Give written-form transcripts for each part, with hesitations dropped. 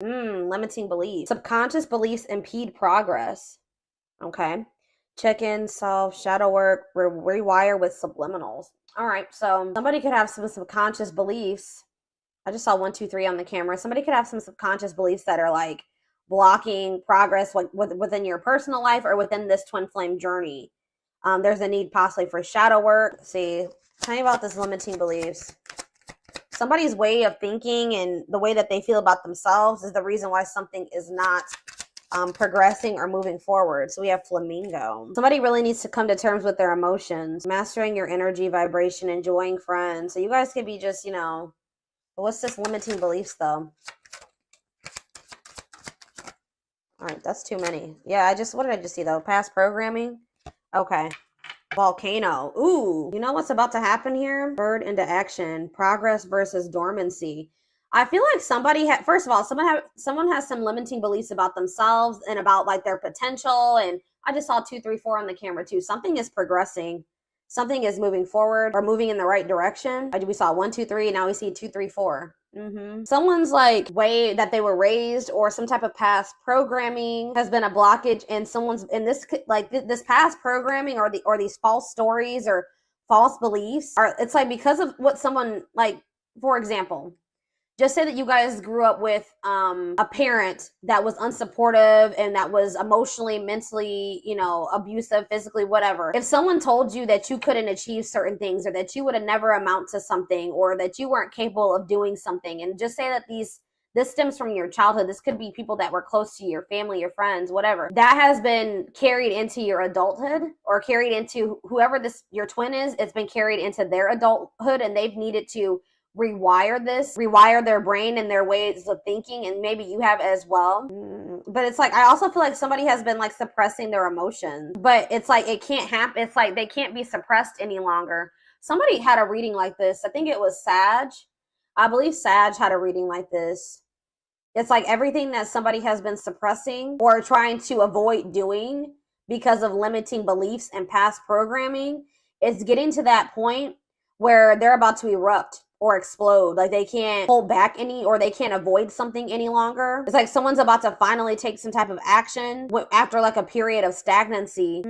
Limiting beliefs. Subconscious beliefs impede progress. Okay. Check in, self, shadow work, rewire with subliminals. All right. So somebody could have some subconscious beliefs. I just saw 1, 2, 3 on the camera. Somebody could have some subconscious beliefs that are like blocking progress, like within your personal life or within this twin flame journey. There's a need possibly for shadow work. Let's see, tell me about this limiting beliefs. Somebody's way of thinking and the way that they feel about themselves is the reason why something is not progressing or moving forward. So we have flamingo. Somebody really needs to come to terms with their emotions, mastering your energy, vibration, enjoying friends. So you guys could be just, what's this limiting beliefs though? All right, that's too many. Yeah, what did I just see though? Past programming. Okay. Volcano. Ooh, you know what's about to happen here? Bird into action. Progress versus dormancy. I feel like somebody first of all, someone has some limiting beliefs about themselves and about like their potential. And I just saw 2, 3, 4 on the camera too. Something is progressing. Something is moving forward or moving in the right direction. We saw 1, 2, 3. Now we see 2, 3, 4. Someone's like way that they were raised or some type of past programming has been a blockage, and someone's in this like this past programming or these false stories or false beliefs are, it's like because of what someone, like, for example, just say that you guys grew up with a parent that was unsupportive and that was emotionally, mentally, abusive, physically, whatever. If someone told you that you couldn't achieve certain things or that you would have never amount to something or that you weren't capable of doing something, and just say that this stems from your childhood. This could be people that were close to your family, your friends, whatever. That has been carried into your adulthood or carried into whoever your twin is. It's been carried into their adulthood, and they've needed to rewire their brain and their ways of thinking, and maybe you have as well. But it's like I also feel like somebody has been like suppressing their emotions, but it's like it can't happen. It's like they can't be suppressed any longer. Somebody had a reading like this. I think it was Sag. I believe Sag had a reading like this. It's like everything that somebody has been suppressing or trying to avoid doing because of limiting beliefs and past programming is getting to that point where they're about to erupt or explode. Like they can't hold back or they can't avoid something any longer. It's like someone's about to finally take some type of action after like a period of stagnancy.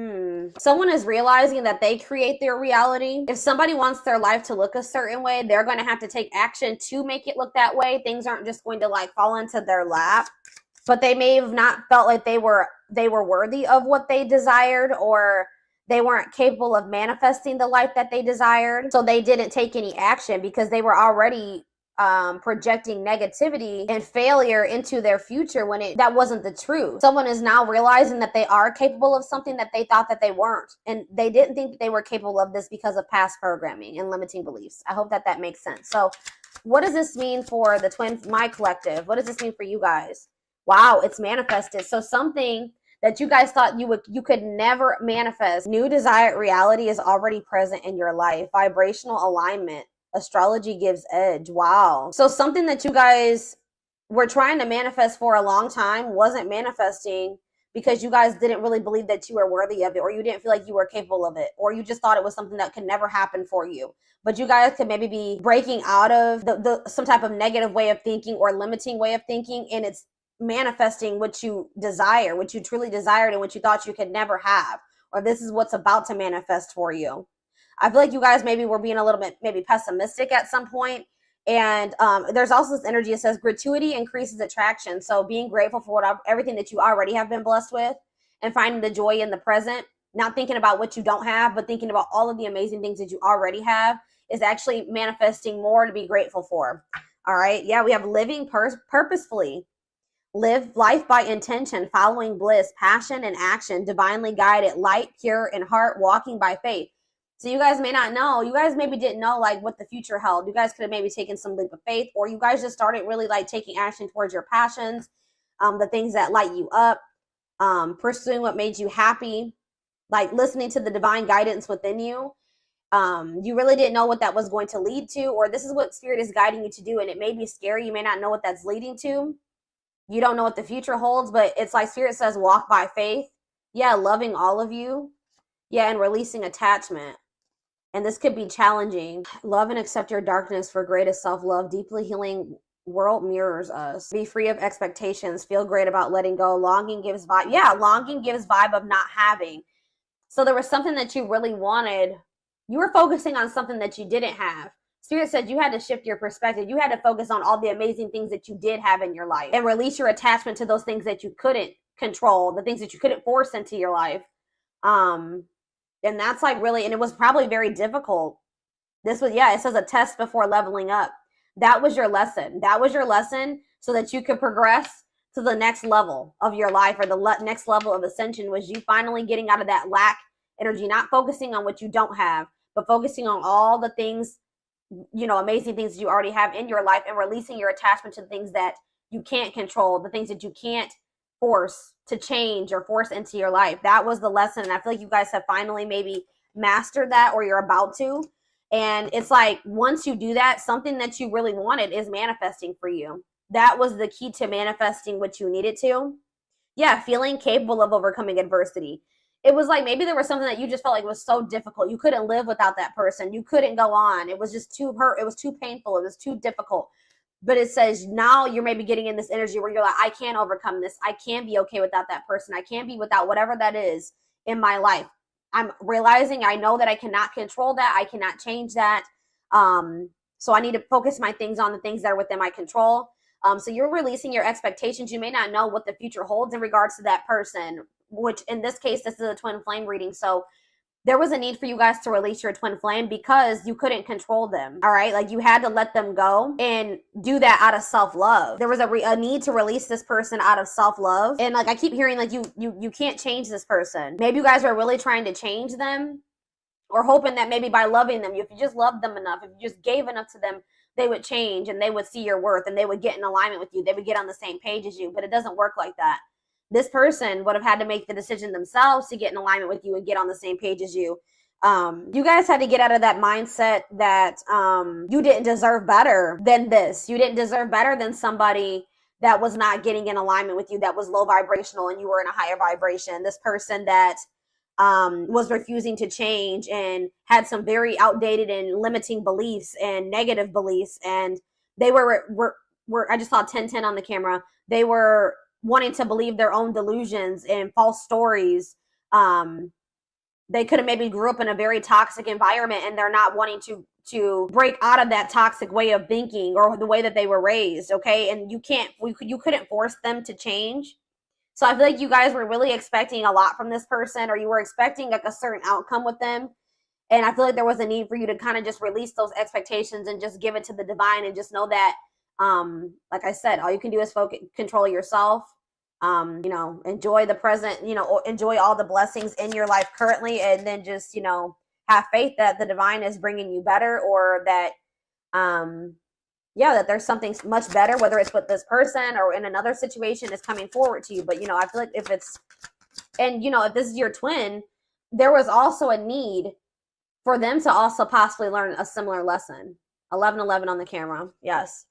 Someone is realizing that they create their reality. If somebody wants their life to look a certain way, they're going to have to take action to make it look that way. Things aren't just going to like fall into their lap, but they may have not felt like they were worthy of what they desired, or they weren't capable of manifesting the life that they desired. So they didn't take any action because they were already projecting negativity and failure into their future when that wasn't the truth. Someone is now realizing that they are capable of something that they thought that they weren't. And they didn't think that they were capable of this because of past programming and limiting beliefs. I hope that makes sense. So what does this mean for my collective? What does this mean for you guys? Wow, it's manifested. So something that you guys thought you could never manifest. New desired reality is already present in your life. Vibrational alignment. Astrology gives edge. Wow. So something that you guys were trying to manifest for a long time wasn't manifesting because you guys didn't really believe that you were worthy of it, or you didn't feel like you were capable of it, or you just thought it was something that could never happen for you. But you guys could maybe be breaking out of some type of negative way of thinking or limiting way of thinking, and it's manifesting what you desire, what you truly desired, and what you thought you could never have, or this is what's about to manifest for you. I feel like you guys maybe were being a little bit maybe pessimistic at some point. And there's also this energy that says gratuity increases attraction. So being grateful for everything that you already have been blessed with and finding the joy in the present, not thinking about what you don't have, but thinking about all of the amazing things that you already have is actually manifesting more to be grateful for. All right. Yeah, we have living purposefully. Live life by intention, following bliss, passion, and action, divinely guided, light, pure, and heart, walking by faith. So you guys may not know. You guys maybe didn't know like what the future held. You guys could have maybe taken some leap of faith, or you guys just started really like taking action towards your passions, the things that light you up, pursuing what made you happy, like listening to the divine guidance within you. You really didn't know what that was going to lead to, or this is what spirit is guiding you to do, and it may be scary. You may not know what that's leading to. You don't know what the future holds, but it's like spirit says, walk by faith. Yeah, loving all of you. Yeah, and releasing attachment. And this could be challenging. Love and accept your darkness for greatest self-love, deeply healing World mirrors us. Be free of expectations. Feel great about letting go. Longing gives vibe. Yeah, longing gives vibe of not having. So there was something that you really wanted. You were focusing on something that you didn't have. Spirit said you had to shift your perspective. You had to focus on all the amazing things that you did have in your life and release your attachment to those things that you couldn't control, the things that you couldn't force into your life. And that's like really, and it was probably very difficult. This was, yeah, it says a test before leveling up. That was your lesson. That was your lesson so that you could progress to the next level of your life, or the next level of ascension, was you finally getting out of that lack energy, not focusing on what you don't have, but focusing on all the things, you know, amazing things you already have in your life, and releasing your attachment to the things that you can't control, the things that you can't force to change or force into your life. That was the lesson. And I feel like you guys have finally maybe mastered that, or you're about to. And it's like, once you do that, something that you really wanted is manifesting for you. That was the key to manifesting what you needed to. Yeah, feeling capable of overcoming adversity. It was like maybe there was something that you just felt like was so difficult. You couldn't live without that person. You couldn't go on. It was just too hurt. It was too painful. It was too difficult. But it says now you're maybe getting in this energy where you're like, I can't overcome this. I can't be okay without that person. I can't be without whatever that is in my life. I'm realizing I know that I cannot control that. I cannot change that. So I need to focus my things on the things that are within my control. So you're releasing your expectations. You may not know what the future holds in regards to that person, which in this case, this is a twin flame reading. So there was a need for you guys to release your twin flame because you couldn't control them. All right. Like you had to let them go and do that out of self-love. There was a need to release this person out of self-love. And like, I keep hearing like you can't change this person. Maybe you guys are really trying to change them, or hoping that maybe by loving them, if you just loved them enough, if you just gave enough to them, they would change and they would see your worth and they would get in alignment with you. They would get on the same page as you, but it doesn't work like that. This person would have had to make the decision themselves to get in alignment with you and get on the same page as you. You guys had to get out of that mindset that you didn't deserve better than this. You didn't deserve better than somebody that was not getting in alignment with you, that was low vibrational and you were in a higher vibration. This person that was refusing to change and had some very outdated and limiting beliefs and negative beliefs. And they were I just saw 1010 on the camera. They were wanting to believe their own delusions and false stories. They could have maybe grew up in a very toxic environment and they're not wanting to break out of that toxic way of thinking or the way that they were raised. Okay. And you couldn't force them to change. So I feel like you guys were really expecting a lot from this person, or you were expecting like a certain outcome with them. And I feel like there was a need for you to kind of just release those expectations and just give it to the divine, and just know that, like I said, all you can do is control yourself. Enjoy the present, enjoy all the blessings in your life currently, and then just, have faith that the divine is bringing you better, or that, that there's something much better, whether it's with this person or in another situation, is coming forward to you. But, I feel like if this is your twin, there was also a need for them to also possibly learn a similar lesson. 1111 on the camera. Yes.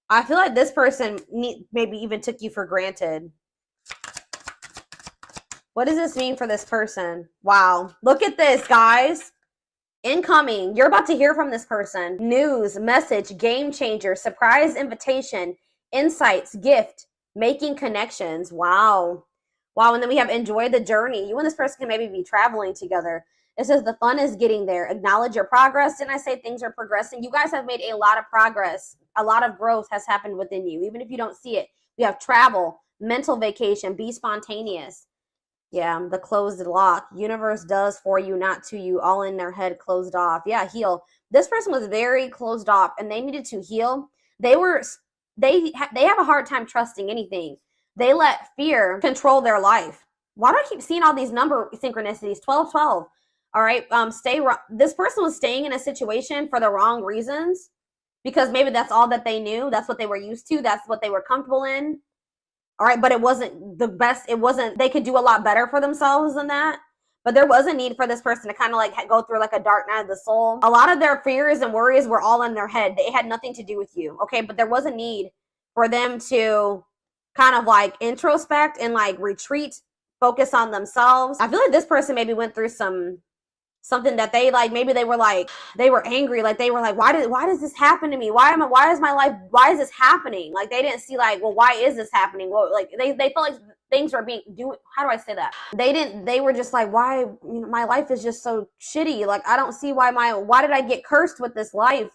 I feel like this person maybe even took you for granted. What does this mean for this person? Wow. Look at this, guys. Incoming. You're about to hear from this person. News, message, game changer, surprise invitation, insights, gift, making connections. Wow. Wow. And then we have enjoy the journey. You and this person can maybe be traveling together. It says the fun is getting there. Acknowledge your progress. Didn't I say things are progressing? You guys have made a lot of progress. A lot of growth has happened within you, even if you don't see it. We have travel, mental vacation, be spontaneous. Yeah, the closed lock. Universe does for you, not to you. All in their head, closed off. Yeah, heal. This person was very closed off, and they needed to heal. They have a hard time trusting anything. They let fear control their life. Why do I keep seeing all these number synchronicities? 1212. All right. This person was staying in a situation for the wrong reasons, because maybe that's all that they knew. That's what they were used to. That's what they were comfortable in. All right. But it wasn't the best. They could do a lot better for themselves than that. But there was a need for this person to kind of like go through like a dark night of the soul. A lot of their fears and worries were all in their head. They had nothing to do with you. Okay. But there was a need for them to kind of like introspect and like retreat, focus on themselves. I feel like this person maybe went through some something that they like, maybe they were angry, like they were like, why does this happen to me? Why is my life, why is this happening? Like they didn't see like, well, why is this happening? Well, like they felt like things were being doing, how do I say that? They were just like, why, you know, my life is just so shitty. Like I don't see why did I get cursed with this life?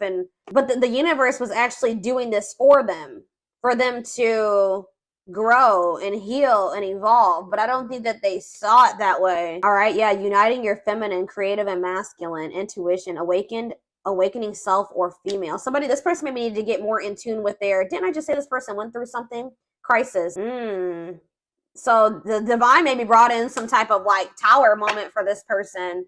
But the universe was actually doing this for them to grow and heal and evolve, but I don't think that they saw it that way. All right, yeah, uniting your feminine, creative, and masculine intuition, awakening self or female. This person maybe needed to get more in tune with didn't I just say this person went through something? Crisis. So the divine maybe brought in some type of like tower moment for this person,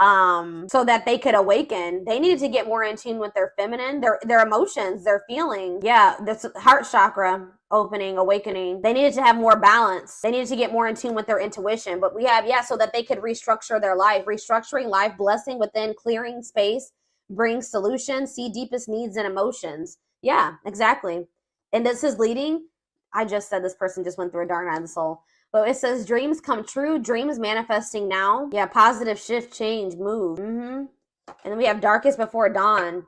so that they could awaken. They needed to get more in tune with their feminine, their emotions, their feelings. Yeah, this heart chakra opening, awakening. They needed to have more balance. They needed to get more in tune with their intuition. But we have, so that they could restructure their life. Restructuring life, blessing within, clearing space, bring solutions, see deepest needs and emotions. Yeah, exactly. And this is leading, I just said this person just went through a dark night of the soul. But it says dreams come true, dreams manifesting now. Yeah, positive shift, change, move. And then we have darkest before dawn.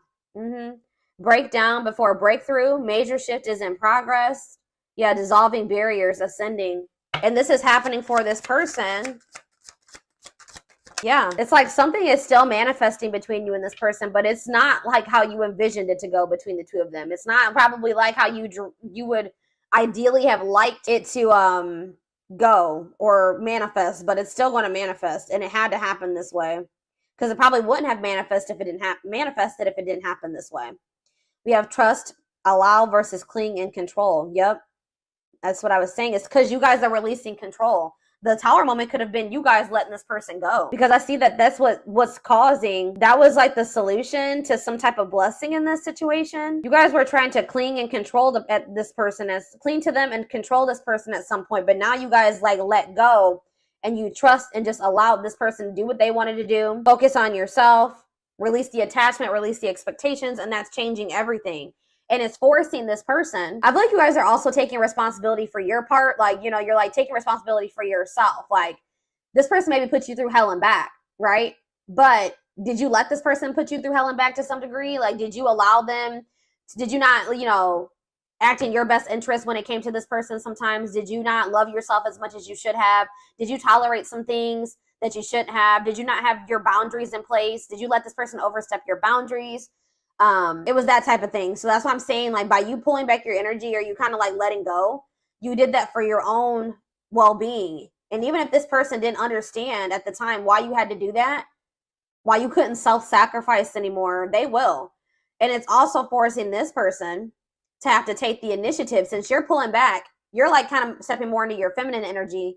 Breakdown before breakthrough. Major shift is in progress. Yeah, dissolving barriers, ascending. And this is happening for this person. Yeah, it's like something is still manifesting between you and this person, but it's not like how you envisioned it to go between the two of them. It's not probably like how you would ideally have liked it to go or manifest, but it's still going to manifest, and it had to happen this way because it probably wouldn't have manifested if it didn't happen this way. We have trust, allow versus cling and control. Yep, that's what I was saying. It's because you guys are releasing control. The tower moment could have been you guys letting this person go, because I see that that's what's causing. That was like the solution to some type of blessing in this situation. You guys were trying to cling and control this person, cling to them and control this person at some point, but now you guys like let go and you trust and just allow this person to do what they wanted to do. Focus on yourself, release the attachment, release the expectations, and that's changing everything. And it's forcing this person. I feel like you guys are also taking responsibility for your part. Like, you know, you're like taking responsibility for yourself. Like, this person maybe put you through hell and back, right? But did you let this person put you through hell and back to some degree? Like, did you allow them? Did you not, you know, act in your best interest when it came to this person sometimes? Did you not love yourself as much as you should have? Did you tolerate some things that you shouldn't have? Did you not have your boundaries in place? Did you let this person overstep your boundaries? It was that type of thing. So that's why I'm saying, like, by you pulling back your energy or you kind of like letting go, you did that for your own well-being. And even if this person didn't understand at the time why you had to do that, why you couldn't self-sacrifice anymore, they will. And it's also forcing this person to have to take the initiative. Since you're pulling back, you're like kind of stepping more into your feminine energy.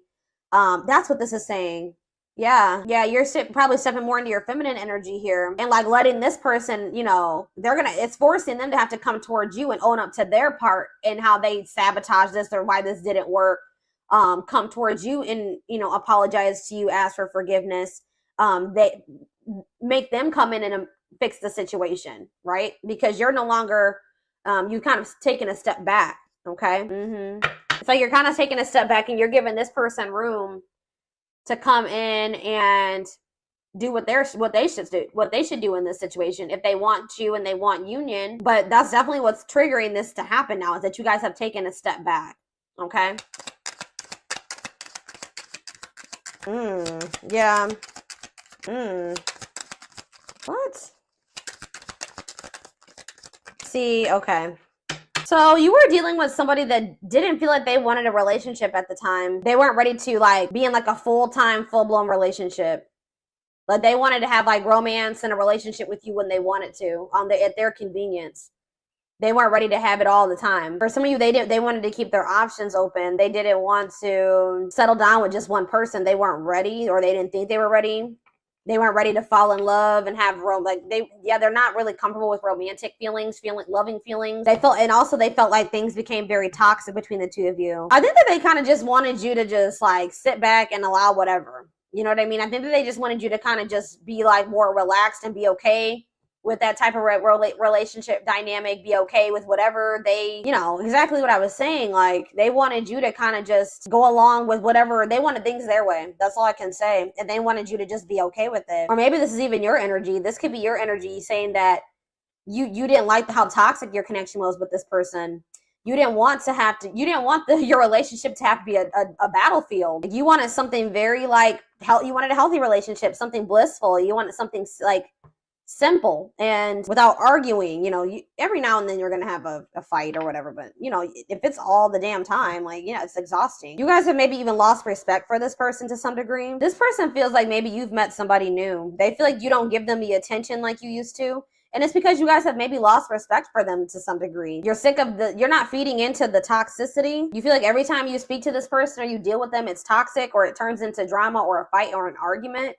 That's what this is saying. Yeah, you're probably stepping more into your feminine energy here and like letting this person, you know, it's forcing them to have to come towards you and own up to their part and how they sabotage this or why this didn't work. Come towards you and, you know, apologize to you, ask for forgiveness. They make them come in and fix the situation, right? Because you're no longer, you kind of taking a step back, okay? So you're kind of taking a step back and you're giving this person room to come in and do what they should do in this situation if they want to and they want union. But that's definitely what's triggering this to happen now, is that you guys have taken a step back. Okay. Yeah. What? See, okay. So you were dealing with somebody that didn't feel like they wanted a relationship at the time. They weren't ready to like be in like a full-time, full-blown relationship. Like they wanted to have like romance and a relationship with you when they wanted to, at their convenience. They weren't ready to have it all the time. For some of you, they wanted to keep their options open. They didn't want to settle down with just one person. They weren't ready, or they didn't think they were ready. They weren't ready to fall in love and have they're not really comfortable with romantic feelings, loving feelings. They felt like things became very toxic between the two of you. I think that they kind of just wanted you to just like sit back and allow whatever. You know what I mean? I think that they just wanted you to kind of just be like more relaxed and be okay with that type of relationship dynamic, be okay with whatever they, you know, exactly what I was saying. Like, they wanted you to kind of just go along with whatever, they wanted things their way. That's all I can say. And they wanted you to just be okay with it. Or maybe this is even your energy. This could be your energy saying that you didn't like how toxic your connection was with this person. You didn't want your relationship to have to be a battlefield. You wanted something very like, you wanted a healthy relationship, something blissful. You wanted something like simple and without arguing. You know, every now and then you're going to have a fight or whatever, but you know, if it's all the damn time, like, yeah, it's exhausting. You guys have maybe even lost respect for this person to some degree. This person feels like maybe you've met somebody new. They feel like you don't give them the attention like you used to. And it's because you guys have maybe lost respect for them to some degree. You're sick of you're not feeding into the toxicity. You feel like every time you speak to this person or you deal with them, it's toxic or it turns into drama or a fight or an argument.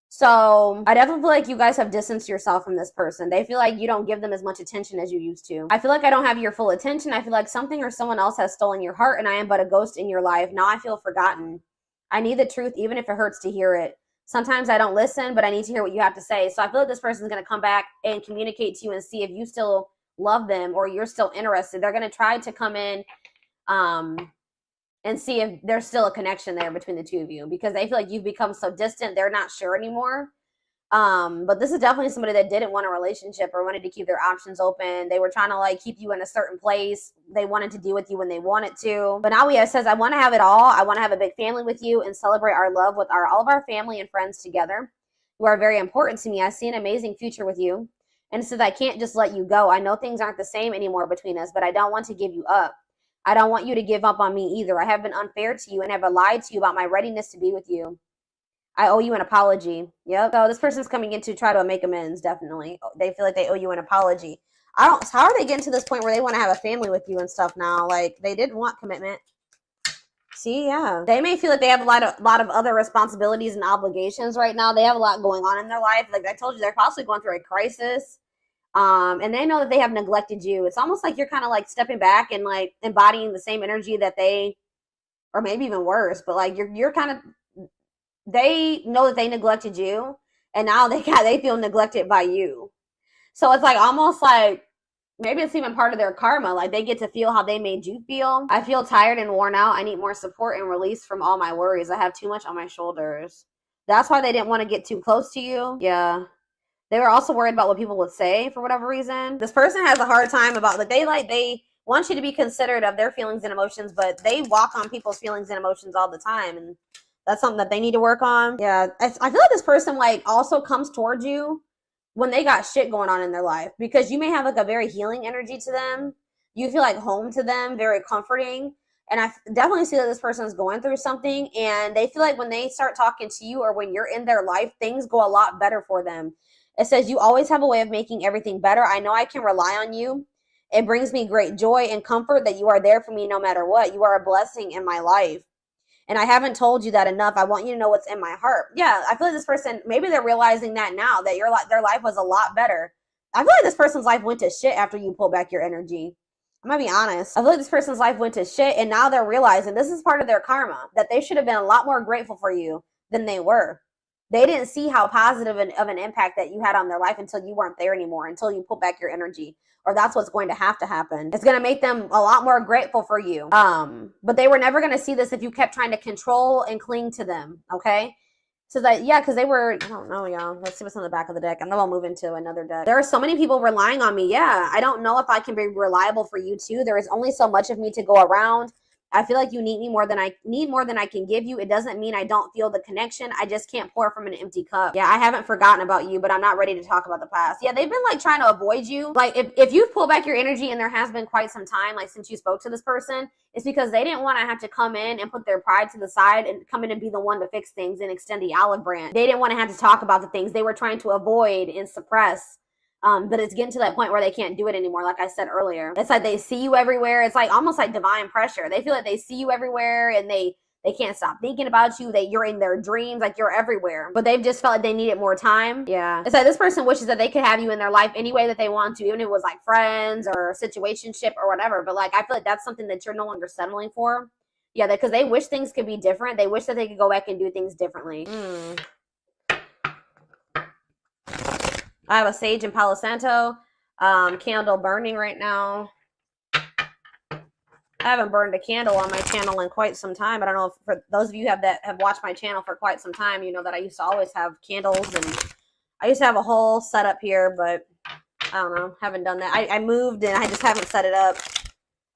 So I definitely feel like you guys have distanced yourself from this person. They feel like you don't give them as much attention as you used to. I feel like I don't have your full attention. I feel like something or someone else has stolen your heart and I am but a ghost in your life. Now I feel forgotten. I need the truth even if it hurts to hear it. Sometimes I don't listen, but I need to hear what you have to say. So I feel like this person is going to come back and communicate to you and see if you still love them or you're still interested. They're going to try to come in and see if there's still a connection there between the two of you because they feel like you've become so distant. They're not sure anymore. But this is definitely somebody that didn't want a relationship or wanted to keep their options open. They were trying to like keep you in a certain place. They wanted to deal with you when they wanted to. But now it says, I want to have it all. I want to have a big family with you and celebrate our love with all of our family and friends together. You are very important to me. I see an amazing future with you. And it says, I can't just let you go. I know things aren't the same anymore between us, but I don't want to give you up. I don't want you to give up on me either. I have been unfair to you and have lied to you about my readiness to be with you. I owe you an apology. Yep. So this person's coming in to try to make amends, definitely. They feel like they owe you an apology. How are they getting to this point where they want to have a family with you and stuff now? Like, they didn't want commitment. See, yeah. They may feel like they have a lot of other responsibilities and obligations right now. They have a lot going on in their life. Like I told you, they're possibly going through a crisis. And they know that they have neglected you. It's almost like you're kind of like stepping back and like embodying the same energy that they, or maybe even worse, but like you're kind of, they know that they neglected you and now they feel neglected by you. So it's like almost like maybe it's even part of their karma. Like they get to feel how they made you feel. I feel tired and worn out. I need more support and release from all my worries. I have too much on my shoulders. That's why they didn't want to get too close to you. Yeah. They were also worried about what people would say for whatever reason. This person has a hard time about they want you to be considerate of their feelings and emotions, but they walk on people's feelings and emotions all the time. And that's something that they need to work on. Yeah. I feel like this person like also comes towards you when they got shit going on in their life because you may have like a very healing energy to them. You feel like home to them, very comforting. And I definitely see that this person is going through something and they feel like when they start talking to you or when you're in their life, things go a lot better for them. It says, you always have a way of making everything better. I know I can rely on you. It brings me great joy and comfort that you are there for me no matter what. You are a blessing in my life. And I haven't told you that enough. I want you to know what's in my heart. Yeah, I feel like this person, maybe they're realizing that now, that their life was a lot better. I feel like this person's life went to shit after you pulled back your energy. I'm going to be honest. I feel like this person's life went to shit, and now they're realizing this is part of their karma, that they should have been a lot more grateful for you than they were. They didn't see how positive of an impact that you had on their life until you weren't there anymore, until you pulled back your energy. Or that's what's going to happen. It's going to make them a lot more grateful for you. But they were never going to see this if you kept trying to control and cling to them, okay? So that, yeah, because they were, I don't know, y'all. Let's see what's on the back of the deck. And then we'll move into another deck. There are so many people relying on me. Yeah, I don't know if I can be reliable for you too. There is only so much of me to go around. I feel like you need me more than I can give you. It doesn't mean I don't feel the connection. I just can't pour from an empty cup. Yeah, I haven't forgotten about you, but I'm not ready to talk about the past. Yeah, they've been like trying to avoid you. Like if you've pulled back your energy and there has been quite some time, like since you spoke to this person, it's because they didn't want to have to come in and put their pride to the side and come in and be the one to fix things and extend the olive branch. They didn't want to have to talk about the things they were trying to avoid and suppress. But it's getting to that point where they can't do it anymore. Like I said earlier, it's like they see you everywhere. It's like almost like divine pressure. They feel like they see you everywhere and they can't stop thinking about you. You're in their dreams, like you're everywhere. But they've just felt like they needed more time. Yeah. It's like this person wishes that they could have you in their life any way that they want to, even if it was like friends or a situationship or whatever. But like I feel like that's something that you're no longer settling for. Yeah, because they wish things could be different. They wish that they could go back and do things differently. I have a sage and Palo Santo candle burning right now. I haven't burned a candle on my channel in quite some time. I don't know if for those of you that have watched my channel for quite some time, you know that I used to always have candles, and I used to have a whole setup here, but I don't know, haven't done that. I moved and I just haven't set it up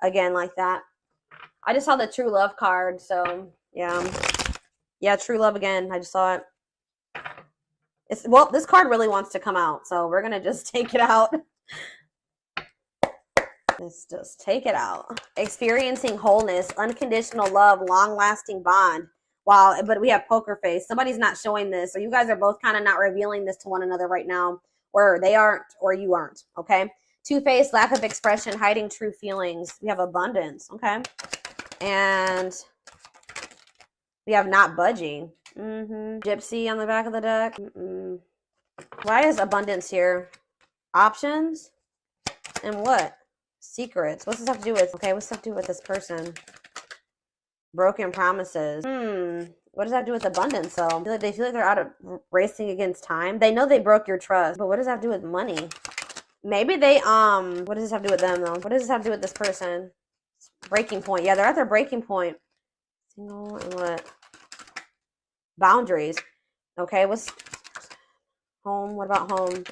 again like that. I just saw the true love card, so yeah, true love again. I just saw it. Well, this card really wants to come out, so we're gonna just take it out. Let's just take it out. Experiencing wholeness, unconditional love, long-lasting bond. Wow, but we have poker face. Somebody's not showing this, so you guys are both kind of not revealing this to one another right now, or they aren't, or you aren't, okay? Two-faced, lack of expression, hiding true feelings. We have abundance, okay? And we have not budging. Gypsy on the back of the deck. Why is abundance here? Options? And what? Secrets. What's this have to do with? Okay, what's this have to do with this person? Broken promises. What does that have to do with abundance, though? They feel like they're out of racing against time. They know they broke your trust, but what does that have to do with money? Maybe they, what does this have to do with them, though? What does this have to do with this person? Breaking point. Yeah, they're at their breaking point. Single and what? Boundaries. Okay, what's home? What about home?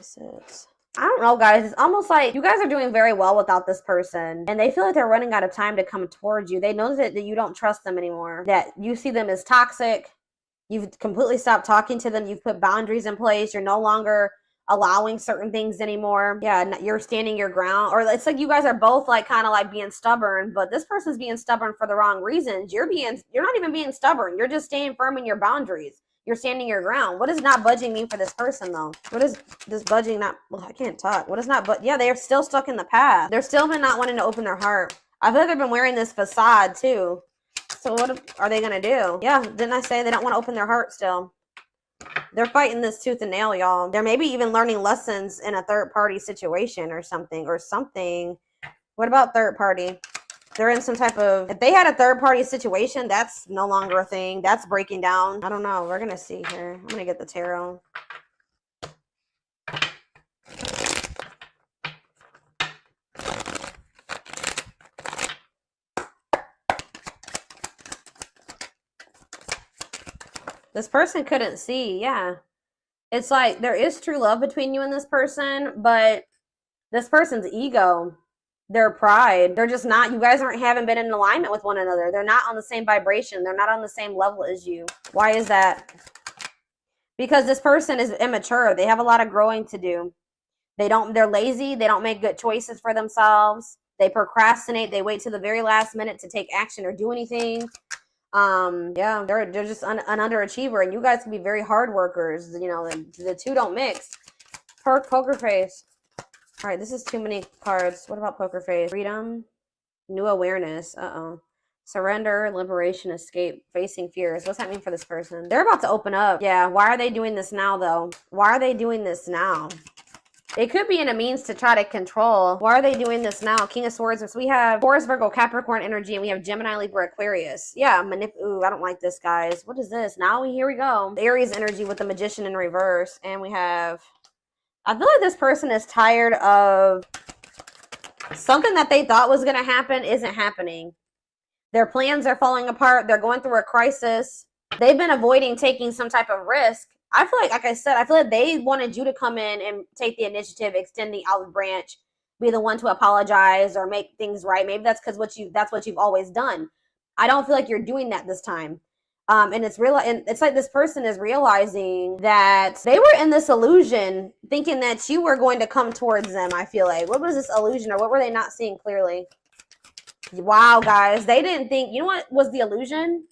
I don't know, guys. It's almost like you guys are doing very well without this person, and they feel like they're running out of time to come towards you. They know that you don't trust them anymore, that you see them as toxic. You've completely stopped talking to them. You've put boundaries in place. You're no longer allowing certain things anymore. Yeah, you're standing your ground. Or it's like you guys are both like kind of like being stubborn, but this person's being stubborn for the wrong reasons. You're not even being stubborn. You're just staying firm in your boundaries. You're standing your ground. What does not budging mean for this person, though? What is this budging not? Well, I can't talk. What is not? But yeah, they're still stuck in the past. They're still been not wanting to open their heart. I feel like they've been wearing this facade too. So what are they gonna do? Yeah, didn't I say they don't want to open their heart still? They're fighting this tooth and nail, y'all. They're maybe even learning lessons in a third-party situation or something. What about third party? They're in some type of, if they had a third-party situation, that's no longer a thing. That's breaking down. I don't know. We're going to see here. I'm going to get the tarot. This person couldn't see. Yeah. It's like there is true love between you and this person, but this person's ego, their pride, they're just not, you guys haven't been in alignment with one another. They're not on the same vibration. They're not on the same level as you. Why is that? Because this person is immature. They have a lot of growing to do. They're lazy. They don't make good choices for themselves. They procrastinate. They wait to the very last minute to take action or do anything. Yeah, they're just an underachiever, and you guys can be very hard workers. You know, the two don't mix. Poker face. All right, this is too many cards. What about poker face? Freedom, new awareness. Surrender, liberation, escape, facing fears. What's that mean for this person? They're about to open up. Yeah, why are they doing this now, though? Why are they doing this now? It could be in a means to try to control. Why are they doing this now? King of Swords. So we have Taurus, Virgo, Capricorn energy, and we have Gemini, Libra, Aquarius. Yeah, ooh, I don't like this, guys. What is this? Here we go. Aries energy with the Magician in reverse. And we have, I feel like this person is tired of something that they thought was going to happen isn't happening. Their plans are falling apart. They're going through a crisis. They've been avoiding taking some type of risk. I feel like I said, I feel like they wanted you to come in and take the initiative, extend the olive branch, be the one to apologize or make things right. Maybe that's because that's what you've always done. I don't feel like you're doing that this time. And it's like this person is realizing that they were in this illusion, thinking that you were going to come towards them. I feel like, what was this illusion, or what were they not seeing clearly? Wow, guys, they didn't think. You know what was the illusion?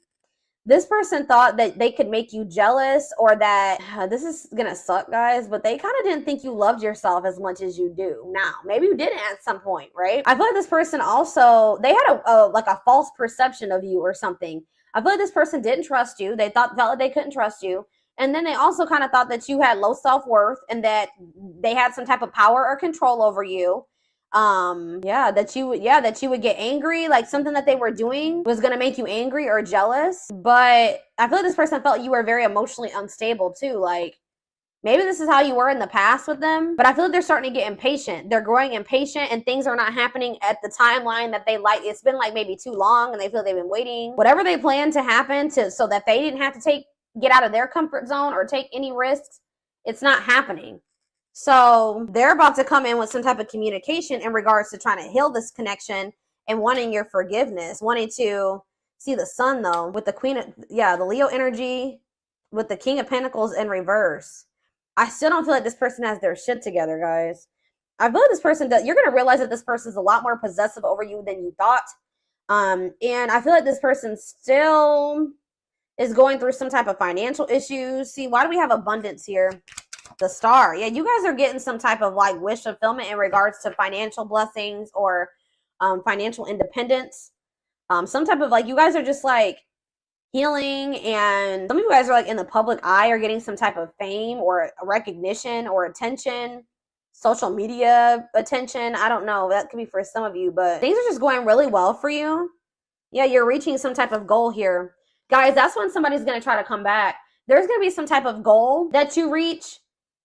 This person thought that they could make you jealous, or that this is going to suck, guys, but they kind of didn't think you loved yourself as much as you do now. Maybe you didn't at some point, right? I feel like this person also, they had a false perception of you or something. I feel like this person didn't trust you. They felt like they couldn't trust you. And then they also kind of thought that you had low self-worth and that they had some type of power or control over you. That you would get angry, like something that they were doing was going to make you angry or jealous. But I feel like this person felt you were very emotionally unstable too. Like Maybe this is how you were in the past with them, but I feel like they're starting to get impatient. They're growing impatient and things are not happening at the timeline that they like. It's been like maybe too long and they feel they've been waiting. Whatever they plan to happen so that they didn't have to get out of their comfort zone or take any risks, it's not happening. So they're about to come in with some type of communication in regards to trying to heal this connection and wanting your forgiveness, wanting to see the sun though with the the Leo energy with the King of Pentacles in reverse. I still don't feel like this person has their shit together, guys. I feel like this person does. You're going to realize that this person is a lot more possessive over you than you thought. And I feel like this person still is going through some type of financial issues. See, why do we have abundance here? The Star. Yeah, you guys are getting some type of like wish fulfillment in regards to financial blessings or financial independence. Some type of like, you guys are just like healing, and some of you guys are like in the public eye or getting some type of fame or recognition or attention, social media attention. I don't know. That could be for some of you, but things are just going really well for you. Yeah, you're reaching some type of goal here. Guys, that's when somebody's going to try to come back. There's going to be some type of goal that you reach,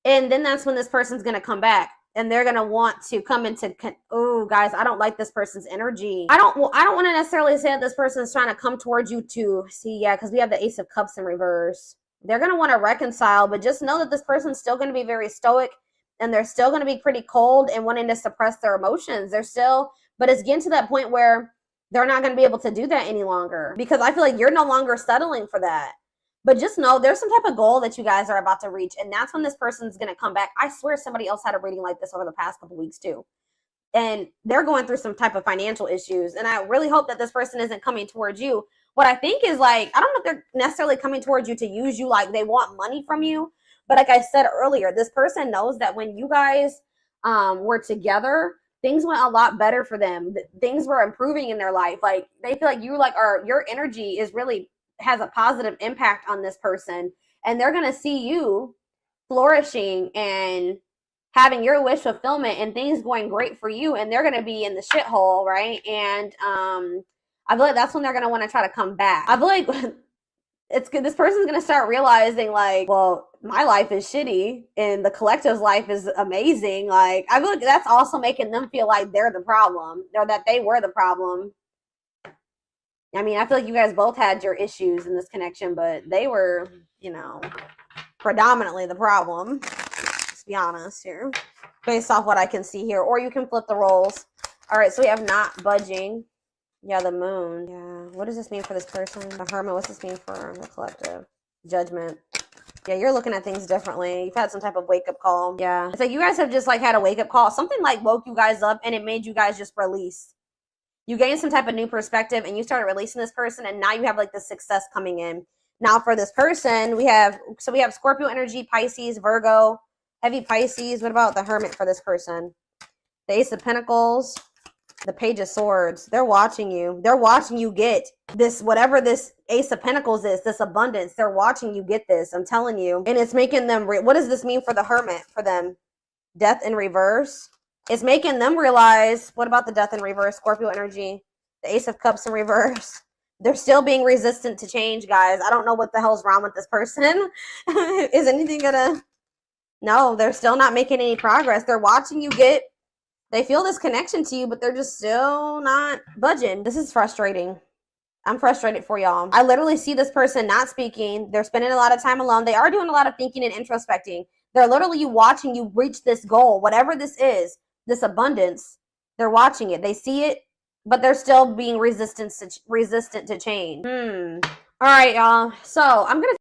and then that's when this person's going to come back. And they're going to want to come into, oh, guys, I don't like this person's energy. I don't want to necessarily say that this person's trying to come towards you to see, yeah, because we have the Ace of Cups in reverse. They're going to want to reconcile, but just know that this person's still going to be very stoic, and they're still going to be pretty cold and wanting to suppress their emotions. But it's getting to that point where they're not going to be able to do that any longer, because I feel like you're no longer settling for that. But just know there's some type of goal that you guys are about to reach, and that's when this person's going to come back. I swear somebody else had a reading like this over the past couple weeks too. And they're going through some type of financial issues, and I really hope that this person isn't coming towards you. What I think is like, I don't know if they're necessarily coming towards you to use you, like they want money from you. But like I said earlier, this person knows that when you guys were together, things went a lot better for them. Things were improving in their life. Like they feel like your energy is really has a positive impact on this person, and they're going to see you flourishing and having your wish fulfillment and things going great for you, and they're going to be in the shithole, right? And I feel like that's when they're going to want to try to come back. I feel like it's good. This person's going to start realizing like, well, my life is shitty and the collective's life is amazing. Like I feel like that's also making them feel like they're the problem, or that they were the problem. I mean, I feel like you guys both had your issues in this connection, but they were, predominantly the problem. Let's be honest here, based off what I can see here. Or you can flip the roles. All right, so we have not budging. Yeah, the Moon. Yeah, what does this mean for this person? The Hermit, what's this mean for the collective? Judgment. Yeah, you're looking at things differently. You've had some type of wake-up call. Yeah, it's like you guys have just like had a wake-up call. Something like woke you guys up, and it made you guys just release. You gained some type of new perspective, and you started releasing this person, and now you have like the success coming in. Now for this person, we have Scorpio energy, Pisces, Virgo, heavy Pisces. What about the Hermit for this person? The Ace of Pentacles, the Page of Swords. They're watching you. They're watching you get this, whatever this Ace of Pentacles is, this abundance. They're watching you get this. I'm telling you. And it's making them, what does this mean for the Hermit for them? Death in reverse. It's making them realize, what about the Death in reverse, Scorpio energy, the Ace of Cups in reverse? They're still being resistant to change, guys. I don't know what the hell's wrong with this person. Is anything gonna... No, they're still not making any progress. They're watching you get... They feel this connection to you, but they're just still not budging. This is frustrating. I'm frustrated for y'all. I literally see this person not speaking. They're spending a lot of time alone. They are doing a lot of thinking and introspecting. They're literally watching you reach this goal, whatever this is. This abundance, they're watching it. They see it, but they're still being resistant to change. All right, y'all. So I'm going to